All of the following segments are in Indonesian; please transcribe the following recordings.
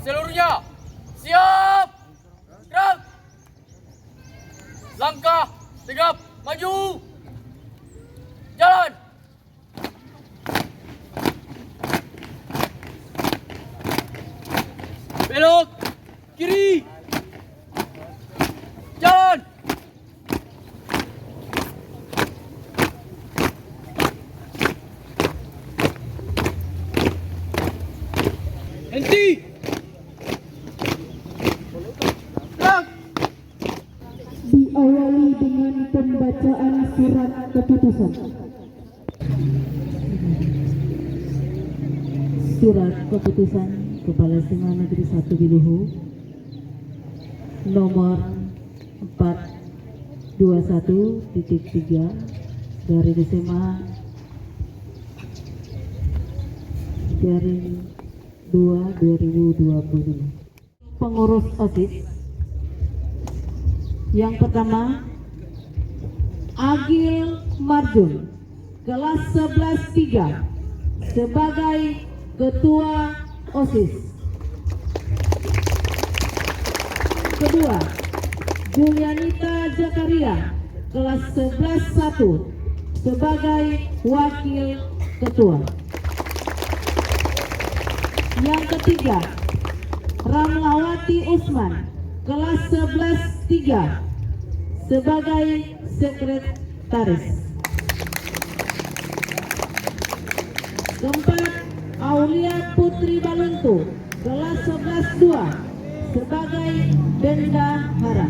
seluruhnya. Siap. Gerak. Langkah tegap maju. Jalan. Belok kiri. Jalan. Henti. Diawali dengan pembacaan surat keputusan. Surat keputusan Kepala SMA Negeri 1 Biluhu nomor 421.3 dari SMA garing 2/2020. Pengurus OSIS yang pertama, Agil Marjun, kelas 11-3 sebagai Ketua OSIS. Kedua, Julianita Zakaria, kelas 11-1 sebagai Wakil Ketua. Yang ketiga, Ramlawati Usman, kelas 11-3 sebagai Sekretaris. Keempat, Aulia Putri Baluntu, kelas 11-2 sebagai Bendahara.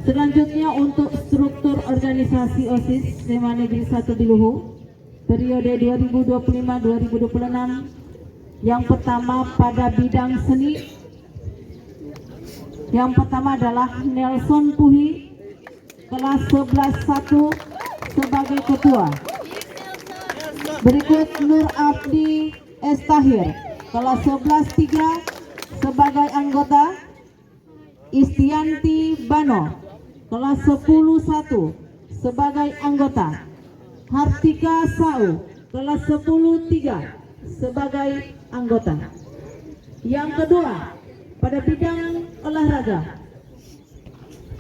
Selanjutnya untuk struktur organisasi OSIS SMA Negeri 1 Biluhu periode 2025-2026. Yang pertama pada bidang seni, yang pertama adalah Nelson Puhi, kelas 11-1 sebagai Ketua. Berikut Nur Abdi Estahir, kelas 11-3 sebagai anggota. Istianti Bano, kelas 10-1 sebagai anggota. Hartika Sau, kelas 10-3 sebagai anggota. Yang kedua, pada bidang olahraga,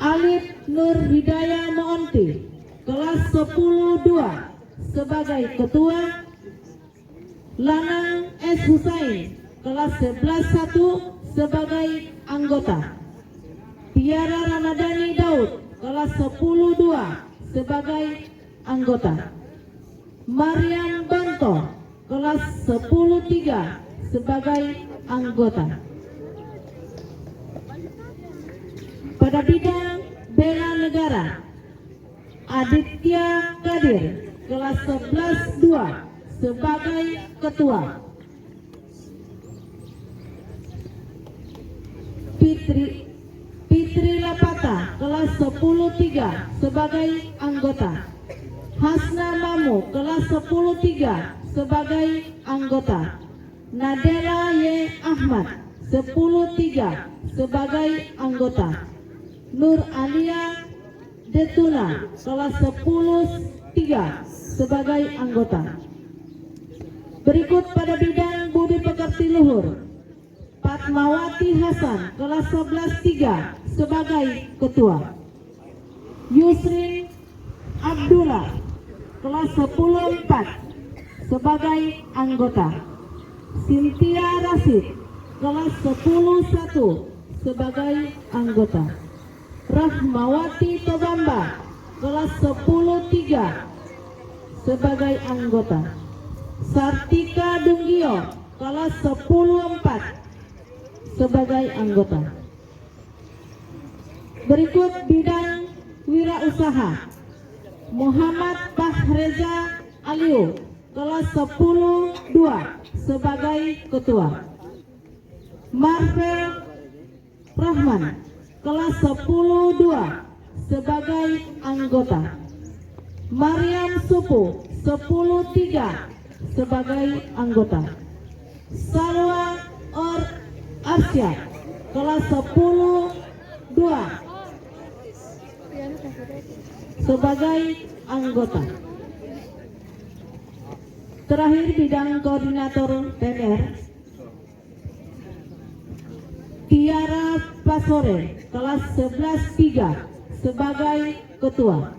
Alif Nur Hidayah Moonti, kelas 10-2 sebagai ketua. Lanang S. Husain, kelas 11-1 sebagai anggota. Tiara Ramadhani Daud, kelas 10-2 sebagai anggota. Mariam Banto, kelas 10-3 sebagai anggota. Pada bidang bela negara, Aditya Kadir, kelas 11-2 sebagai ketua. Fitri Lapata, kelas 10-3 sebagai anggota. Hasna Mamu, kelas 10-3 sebagai anggota. Nadela Y. Ahmad, 10-3 sebagai anggota. Nur Alia Detuna, kelas 10-3 sebagai anggota. Berikut pada bidang budi pekerti luhur, Fatmawati Hasan, kelas 11-3 sebagai ketua. Yusrin Abdullah, kelas 10-4 sebagai anggota. Cynthia Rasid, kelas 10-1 sebagai anggota. Rahmawati Tobamba, kelas 10-3 sebagai anggota. Sartika Dunggio, kelas 10-4 sebagai anggota. Berikut bidang wirausaha, Muhammad Fahreza Aliu, kelas 10-2 sebagai ketua. Marvel Rahman, kelas 10-2 sebagai anggota. Mariam Supu, 10-3 sebagai anggota. Salwa Arsya, kelas 10-2 sebagai anggota. Terakhir bidang koordinator PNR Tiara Pasore kelas 11-3 sebagai ketua.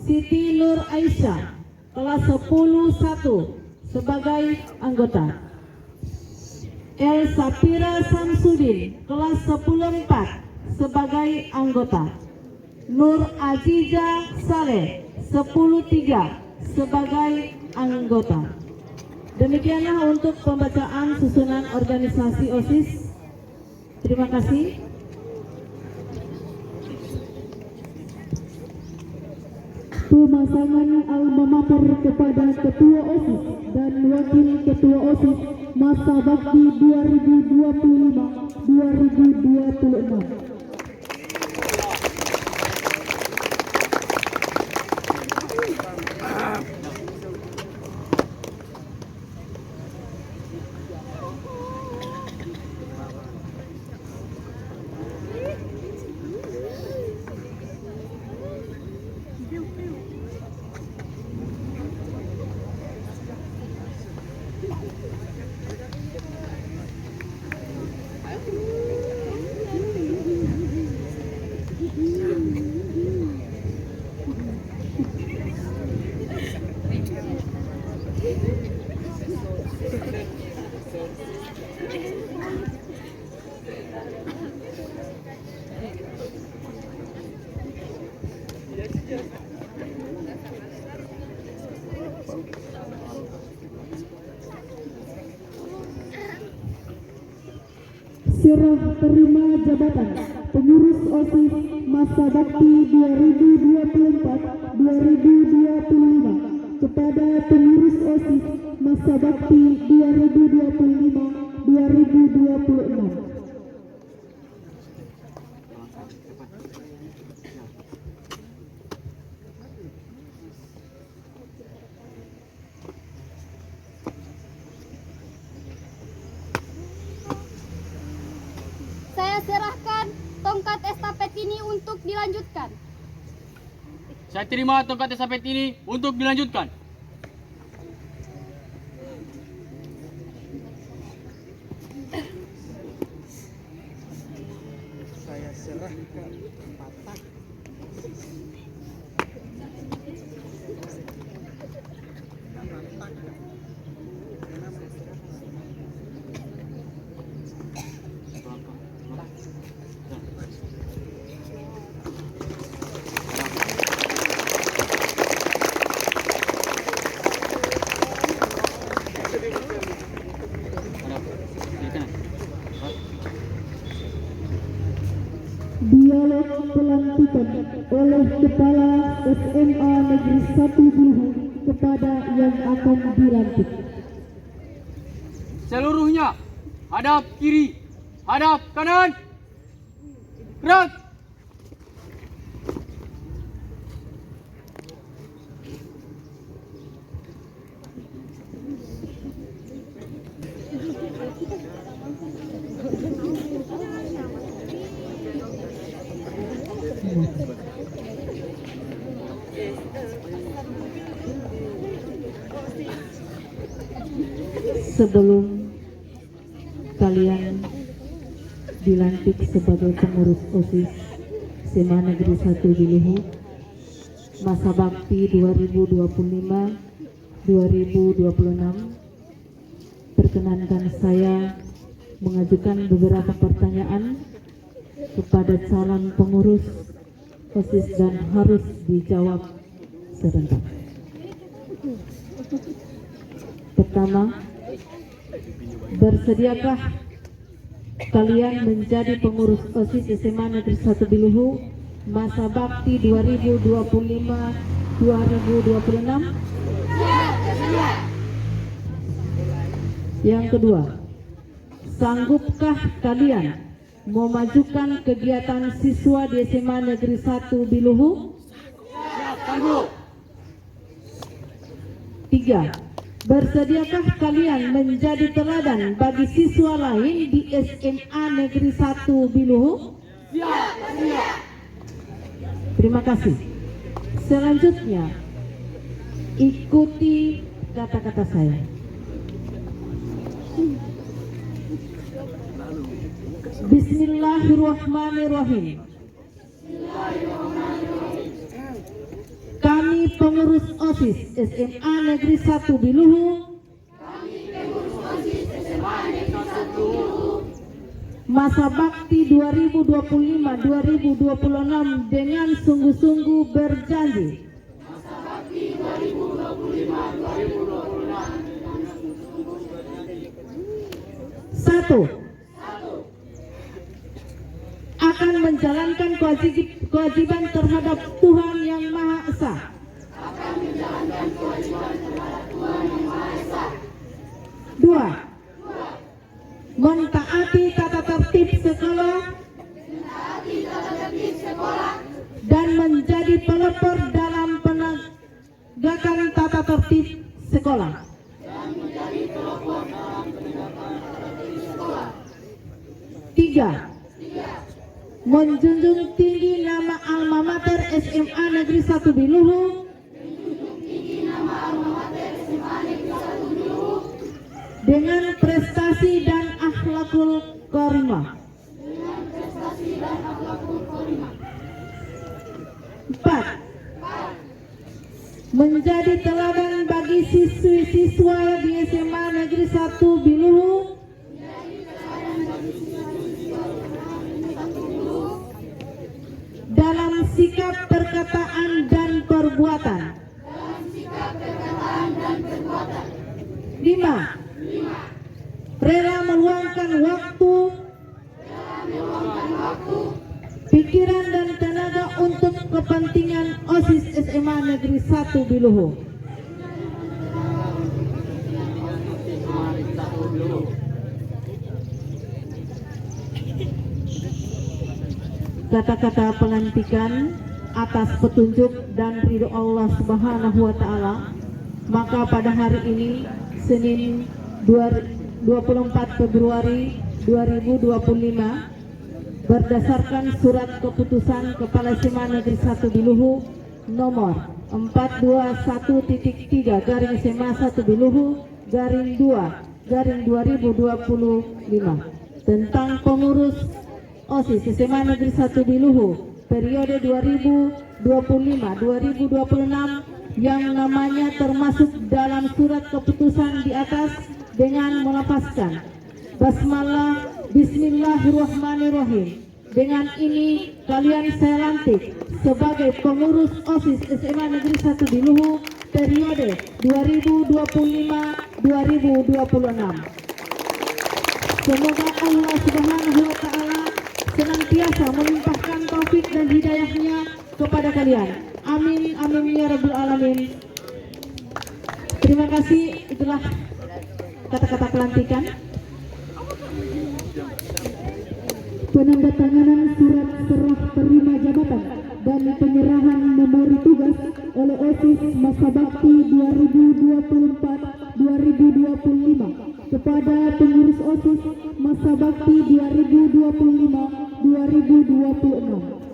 Siti Nur Aisyah kelas 10-1 sebagai anggota. El Sapira Samsudin kelas 10-4 sebagai anggota. Nur Aziza Saleh 10-3 sebagai anggota. Demikianlah untuk pembacaan susunan organisasi OSIS. Terima kasih. Pemasangan alma mater kepada Ketua OSIS dan Wakil Ketua OSIS masa bakti 2025-2026. Serah terima jabatan pengurus OSIS masa bakti 2024-2025 kepada pengurus OSIS masa bakti 2025-2026. Saya serahkan tongkat estafet ini untuk dilanjutkan. Saya terima tongkat estafet ini untuk dilanjutkan. Saya serahkan patak. Dialog pelantikan oleh Kepala SMA Negeri 1 Bilhu kepada yang akan dilantik. Seluruhnya hadap kiri, hadap kanan. Gerak. Sebelum kalian dilantik sebagai pengurus OSIS SMA Negeri 1 Biluhu masa bakti 2025-2026, perkenankan saya mengajukan beberapa pertanyaan kepada calon pengurus OSIS dan harus dijawab serentak. Pertama, bersediakah kalian menjadi pengurus OSIS SMA Negeri 1 Biluhu masa bakti 2025-2026? Yang kedua, sanggupkah kalian memajukan kegiatan siswa di SMA Negeri 1 Biluhu? Sanggup. 3. Bersediakah kalian menjadi teladan bagi siswa lain di SMA Negeri 1 Biluhu? Terima kasih. Selanjutnya, ikuti kata-kata saya. Bismillahirrahmanirrahim. Kami pengurus OSIS SMA Negeri 1 Biluhu masa bakti 2025-2026 dengan sungguh-sungguh berjanji satu, akan menjalankan kewajiban terhadap Tuhan Yang Maha Esa. Dua, mentaati tata tertib sekolah dan menjadi pelopor dalam penegakan tata tertib sekolah. Tiga, menjunjung tinggi nama alma mater SMA Negeri 1 Biluhu dengan prestasi dan akhlakul karimah. 4, menjadi teladan bagi siswi-siswa di SMA Negeri 1 Biluhu dalam sikap, perkataan, dan perbuatan. 5, rela meluangkan waktu, pikiran, dan tenaga untuk kepentingan OSIS SMA Negeri 1 Biluhu. Kata-kata pelantikan atas petunjuk dan ridho Allah Subhanahu wa Ta'ala, maka pada hari ini Senin 24 Februari 2025 berdasarkan surat keputusan Kepala SMA Negeri 1 Biluhu nomor 421.3 garing SMA 1 Biluhu garing 2 garing 2025 tentang pengurus OSIS SMA Negeri 1 Biluhu periode 2025-2026 yang namanya termasuk dalam surat keputusan di atas dengan melafazkan basmalah bismillahirrahmanirrahim. Dengan ini kalian saya lantik sebagai pengurus OSIS SMA Negeri 1 Biluhu periode 2025-2026. Semoga Allah Subhanahu wa Ta'ala senantiasa melimpahkan taufik dan hidayahnya kepada kalian. Amin amin ya rabbal alamin. Terima kasih, itulah kata-kata pelantikan. Penandatanganan surat serah terima jabatan dan penyerahan memori tugas oleh OSIS masa bakti 2024-2025 kepada pengurus OSIS masa bakti 2025-2026.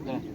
Jalan.